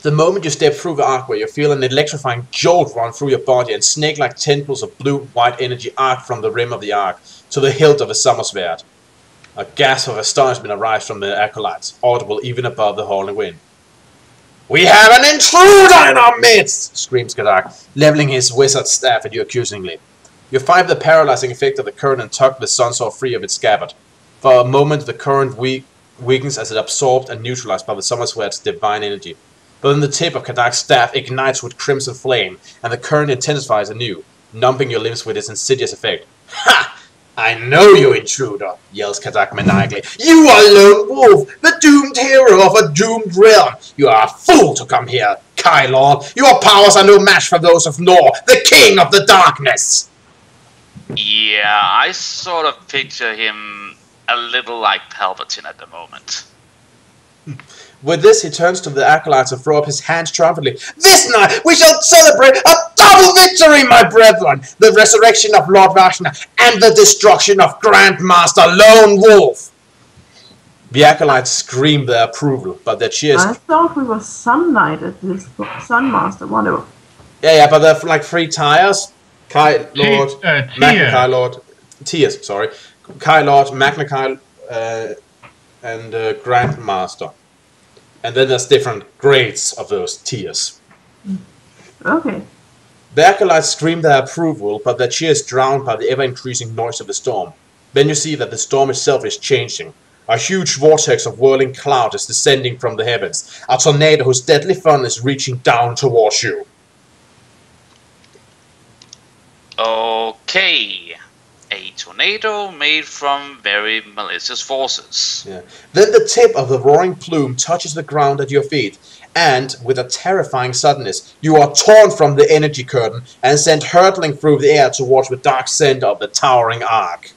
The moment you step through the archway, you feel an electrifying jolt run through your body, and snake-like tendrils of blue-white energy arc from the rim of the arc to the hilt of a summer sword. A gasp of astonishment arrives from the acolytes, audible even above the howling wind. "We have an intruder in our midst!" screams Kadak, leveling his wizard staff at you accusingly. You find the paralyzing effect of the current and tug the sunsword free of its scabbard. For a moment, the current weakens as it absorbed and neutralized by the summer sword's divine energy. But then the tip of Kadak's staff ignites with crimson flame, and the current intensifies anew, numbing your limbs with its insidious effect. "Ha! I know you, intruder!" yells Kadak maniacally. "You are Lone Wolf, the doomed hero of a doomed realm! You are a fool to come here, Kai Lord! Your powers are no match for those of Nor, the king of the darkness!" Yeah, I sort of picture him a little like Palpatine at the moment. With this, he turns to the acolytes and throws up his hands triumphantly. "This night we shall celebrate a double victory, my brethren! The resurrection of Lord Vashna and the destruction of Grandmaster Lone Wolf!" The acolytes scream their approval, but their cheers... I thought we were Sun Knight at this Sunmaster, whatever. Yeah, but they're like 3 tiers. Kai Lord, Magna Kai Lord... Tiers, sorry. Kai Lord, Magna Kai, and Grandmaster. And then there's different grades of those tiers. Okay. The acolytes scream their approval, but their cheers drowned by the ever-increasing noise of the storm. Then you see that the storm itself is changing. A huge vortex of whirling cloud is descending from the heavens. A tornado whose deadly funnel is reaching down towards you. Okay. A tornado made from very malicious forces. Yeah. Then the tip of the roaring plume touches the ground at your feet, and, with a terrifying suddenness, you are torn from the energy curtain and sent hurtling through the air towards the dark center of the towering arc.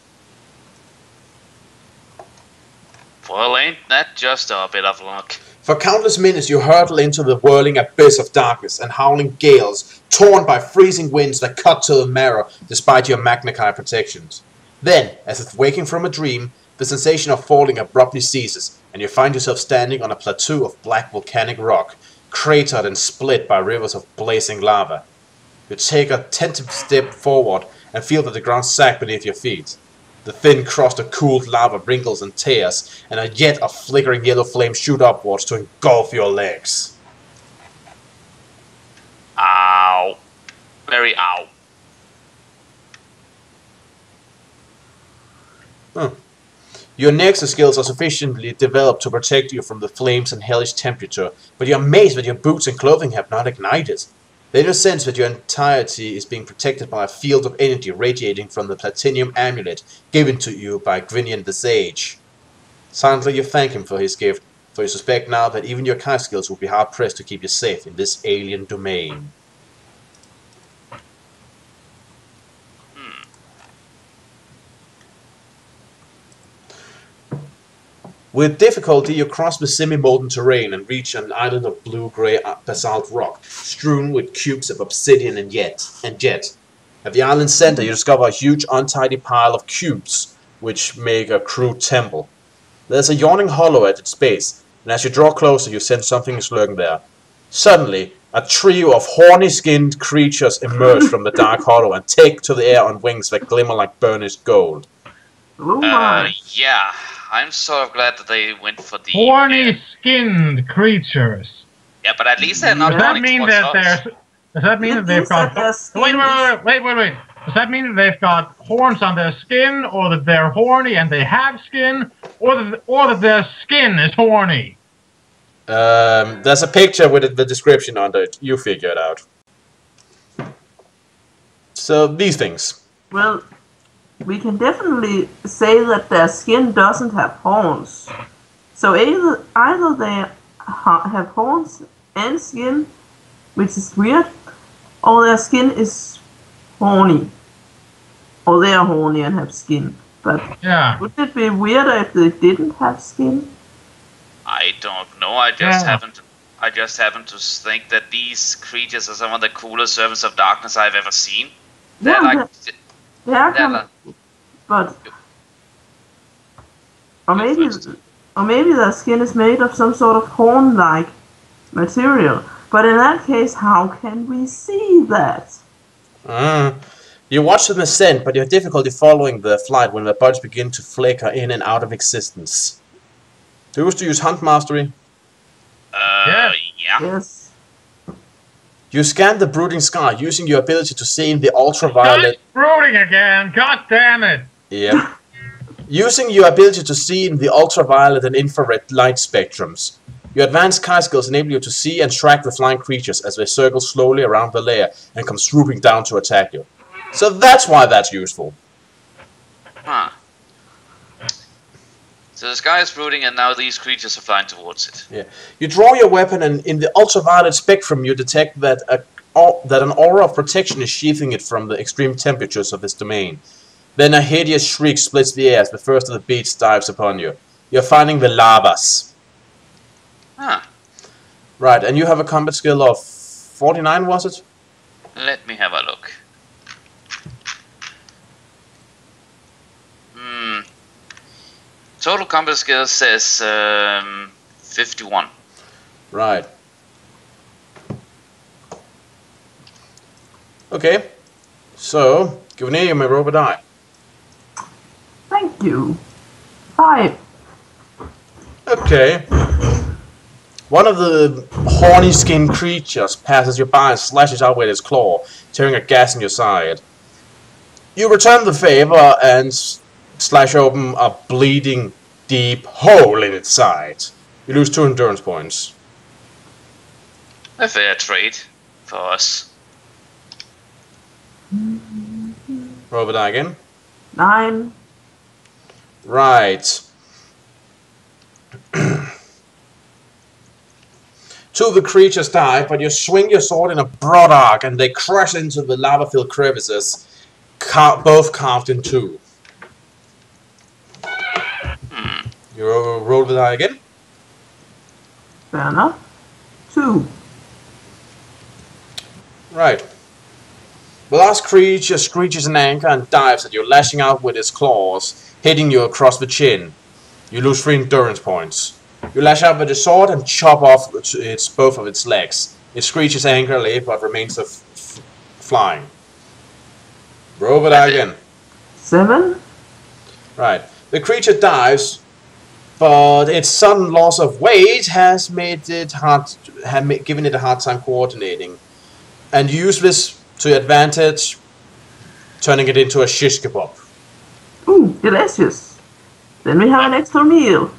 Well, ain't that just a bit of luck? For countless minutes you hurtle into the whirling abyss of darkness and howling gales, torn by freezing winds that cut to the marrow despite your Magna Kai protections. Then, as if waking from a dream, the sensation of falling abruptly ceases, and you find yourself standing on a plateau of black volcanic rock, cratered and split by rivers of blazing lava. You take a tentative step forward and feel that the ground sags beneath your feet. The thin crust of cooled lava wrinkles and tears, and a jet of flickering yellow flames shoot upwards to engulf your legs. Ow. Very ow. Your Nexus skills are sufficiently developed to protect you from the flames and hellish temperature, but you're amazed that your boots and clothing have not ignited. Then you sense that your entirety is being protected by a field of energy radiating from the platinum amulet given to you by Gwinian the Sage. Silently you thank him for his gift, for you suspect now that even your Kai skills will be hard-pressed to keep you safe in this alien domain. With difficulty, you cross the semi-molten terrain and reach an island of blue-grey basalt rock, strewn with cubes of obsidian and jet. At the island's center, you discover a huge, untidy pile of cubes, which make a crude temple. There's a yawning hollow at its base, and as you draw closer, you sense something is lurking there. Suddenly, a trio of horny-skinned creatures emerge from the dark hollow and take to the air on wings that glimmer like burnished gold. Yeah. I'm sort of glad that they went for the... Horny-skinned creatures. Yeah, but at least they're not running towards us. Does that mean that they've got... Wait. Does that mean that they've got horns on their skin, or that they're horny and they have skin, or that their skin is horny? There's a picture with the description under it. You figure it out. So, these things. Well... we can definitely say that their skin doesn't have horns. So either they have horns and skin, which is weird, or their skin is horny. Or they are horny and have skin. But yeah. Would it be weirder if they didn't have skin? I don't know. I just happen to think that these creatures are some of the coolest servants of darkness I've ever seen. They're like... but or maybe their skin is made of some sort of horn-like material. But in that case, how can we see that? You watch them ascend, but you have difficulty following the flight when the bodies begin to flicker in and out of existence. Do you wish to use Hunt Mastery? Yeah. Yes. You scan the brooding sky using your ability to see in the ultraviolet... Brooding again! God damn it! Yep. Using your ability to see in the ultraviolet and infrared light spectrums. Your advanced sky skills enable you to see and track the flying creatures as they circle slowly around the layer and come swooping down to attack you. So that's why that's useful. Huh. So the sky is brooding and now these creatures are flying towards it. Yeah. You draw your weapon and in the ultraviolet spectrum you detect that an aura of protection is sheathing it from the extreme temperatures of this domain. Then a hideous shriek splits the air as the first of the beasts dives upon you. You're finding the lavas. Huh. Right, and you have a combat skill of 49, was it? Let me have a look. Total combat skill says 51. Right. Okay. So, Guvnir, you may roll a die. Thank you. 5. Okay. One of the horny skinned creatures passes you by and slashes out with its claw, tearing a gash in your side. You return the favor and slash open a bleeding deep hole in its side. You lose 2 endurance points. A fair trade for us. Roll a die again. 9. Right. 2 of the creatures die, but you swing your sword in a broad arc and they crash into the lava-filled crevices, both carved in 2. You roll the die again. Fair enough. 2. Right. The last creature screeches in anger and dives at you, lashing out with its claws, hitting you across the chin. You lose 3 endurance points. You lash out with a sword and chop off both of its legs. It screeches angrily, but remains flying. Roll the die again. 7. Right. The creature dives, but its sudden loss of weight has made it given it a hard time coordinating. And you use this to your advantage, turning it into a shish kebab. Ooh, delicious. Then we have an extra meal.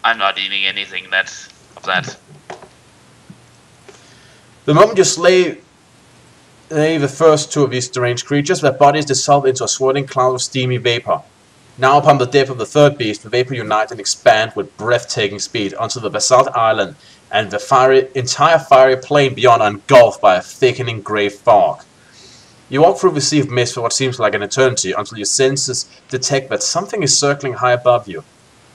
I'm not eating anything of that. The moment you slay the first 2 of these deranged creatures, their bodies dissolve into a swirling cloud of steamy vapor. Now upon the death of the 3rd beast, the vapor unite and expand with breathtaking speed onto the basalt island, and the entire fiery plain beyond are engulfed by a thickening grey fog. You walk through the sea of mist for what seems like an eternity until your senses detect that something is circling high above you.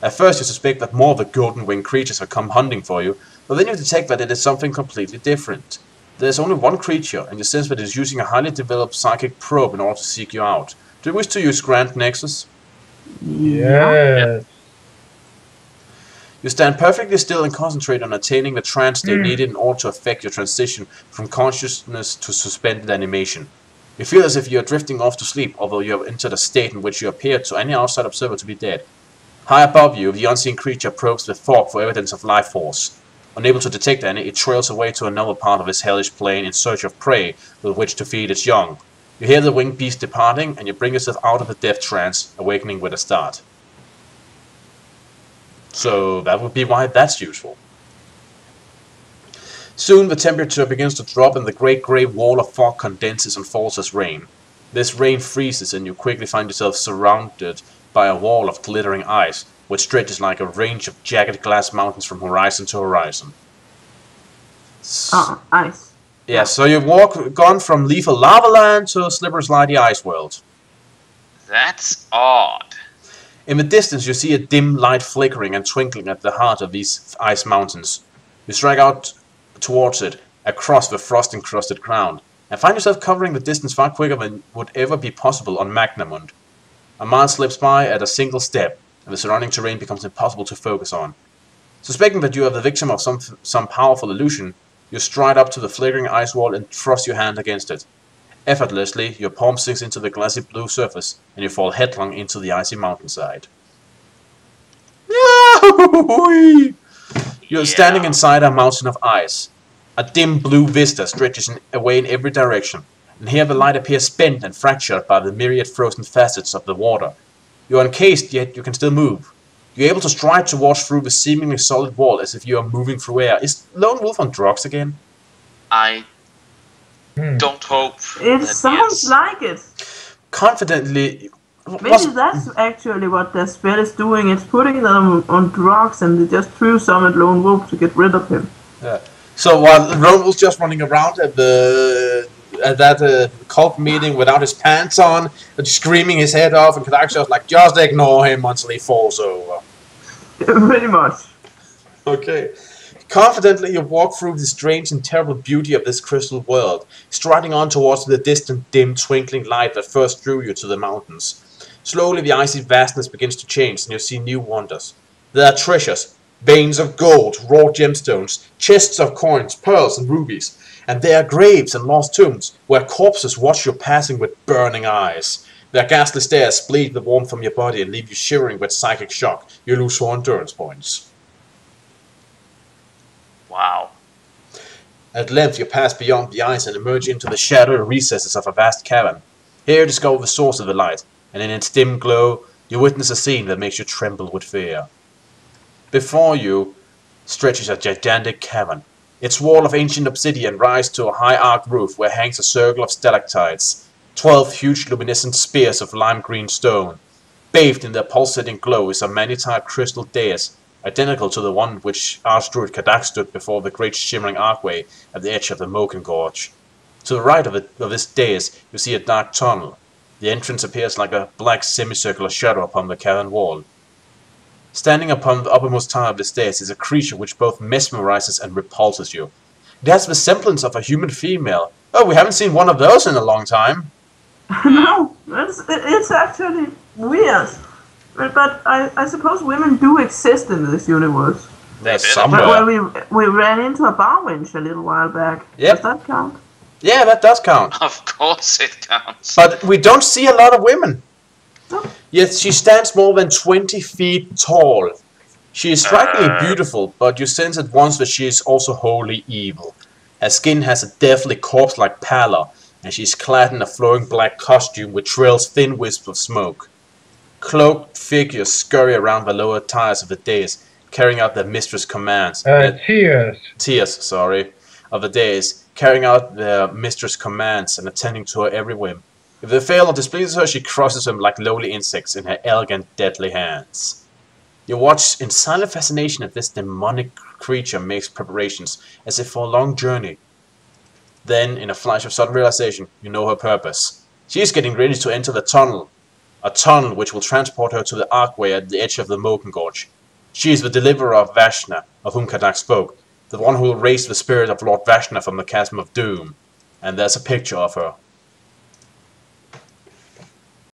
At first you suspect that more of the golden-winged creatures have come hunting for you, but then you detect that it is something completely different. There is only one creature, and you sense that it is using a highly developed psychic probe in order to seek you out. Do you wish to use Grand Nexus? Yes. You stand perfectly still and concentrate on attaining the trance state needed in order to effect your transition from consciousness to suspended animation. You feel as if you are drifting off to sleep, although you have entered a state in which you appear to any outside observer to be dead. High above you, the unseen creature probes the fog for evidence of life force. Unable to detect any, it trails away to another part of its hellish plane in search of prey with which to feed its young. You hear the winged beast departing, and you bring yourself out of the death trance, awakening with a start. So that would be why that's useful. Soon the temperature begins to drop and the great grey wall of fog condenses and falls as rain. This rain freezes and you quickly find yourself surrounded by a wall of glittering ice, which stretches like a range of jagged glass mountains from horizon to horizon. Ice. Yeah, so you've gone from lethal lava land to slippery slidey ice world. That's odd. In the distance you see a dim light flickering and twinkling at the heart of these ice mountains. You strike out towards it, across the frost-encrusted ground, and find yourself covering the distance far quicker than would ever be possible on Magnamund. A mile slips by at a single step, and the surrounding terrain becomes impossible to focus on. Suspecting that you are the victim of some powerful illusion, You stride up to the flickering ice wall and thrust your hand against it. Effortlessly, your palm sinks into the glassy blue surface, and you fall headlong into the icy mountainside. You're standing inside a mountain of ice. A dim blue vista stretches away in every direction, and here the light appears bent and fractured by the myriad frozen facets of the water. You are encased, yet you can still move. You're able to stride towards through the seemingly solid wall as if you are moving through air. Is Lone Wolf on drugs again? I don't hope. It sounds like it. Confidently. Maybe that's actually what the spell is doing. It's putting them on drugs, and they just threw some at Lone Wolf to get rid of him. Yeah. So while Lone Wolf's just running around at that cult meeting without his pants on, and screaming his head off, and Kadak's just like, just ignore him until he falls over. Pretty much. Okay. Confidently, you walk through the strange and terrible beauty of this crystal world, striding on towards the distant, dim, twinkling light that first drew you to the mountains. Slowly, the icy vastness begins to change, and you see new wonders. There are treasures, veins of gold, raw gemstones, chests of coins, pearls, and rubies. And there are graves and lost tombs, where corpses watch your passing with burning eyes. Their ghastly stares bleed the warmth from your body and leave you shivering with psychic shock. You lose 4 endurance points. Wow. At length you pass beyond the ice and emerge into the shadowy recesses of a vast cavern. Here you discover the source of the light, and in its dim glow you witness a scene that makes you tremble with fear. Before you stretches a gigantic cavern. Its wall of ancient obsidian rises to a high arched roof where hangs a circle of stalactites, 12 huge luminescent spears of lime green stone. Bathed in their pulsating glow is a many-typed crystal dais, identical to the one which Archdruid Kadak stood before the great shimmering archway at the edge of the Moken Gorge. To the right of this dais you see a dark tunnel. The entrance appears like a black semicircular shadow upon the cavern wall. Standing upon the uppermost tower of this dais is a creature which both mesmerizes and repulses you. It has the semblance of a human female. Oh, we haven't seen one of those in a long time. No, it's actually weird. But I suppose women do exist in this universe. There's somewhere. Well, we ran into a bar wench a little while back. Yep. Does that count? Yeah, that does count. Of course it counts. But we don't see a lot of women. No. Yet she stands more than 20 feet tall. She is strikingly beautiful, but you sense at once that she is also wholly evil. Her skin has a deathly corpse-like pallor, and she is clad in a flowing black costume which trails thin wisps of smoke. Cloaked figures scurry around the lower tiers of the dais, carrying out their mistress' commands. Tiers, of the dais, carrying out their mistress' commands and attending to her every whim. If they fail or displeases her, she crushes them like lowly insects in her elegant, deadly hands. You watch in silent fascination as this demonic creature makes preparations, as if for a long journey. Then, in a flash of sudden realization, you know her purpose. She is getting ready to enter the tunnel. A tunnel which will transport her to the archway at the edge of the Moken Gorge. She is the deliverer of Vashna, of whom Kadak spoke, the one who will raise the spirit of Lord Vashna from the Chasm of Doom. And there's a picture of her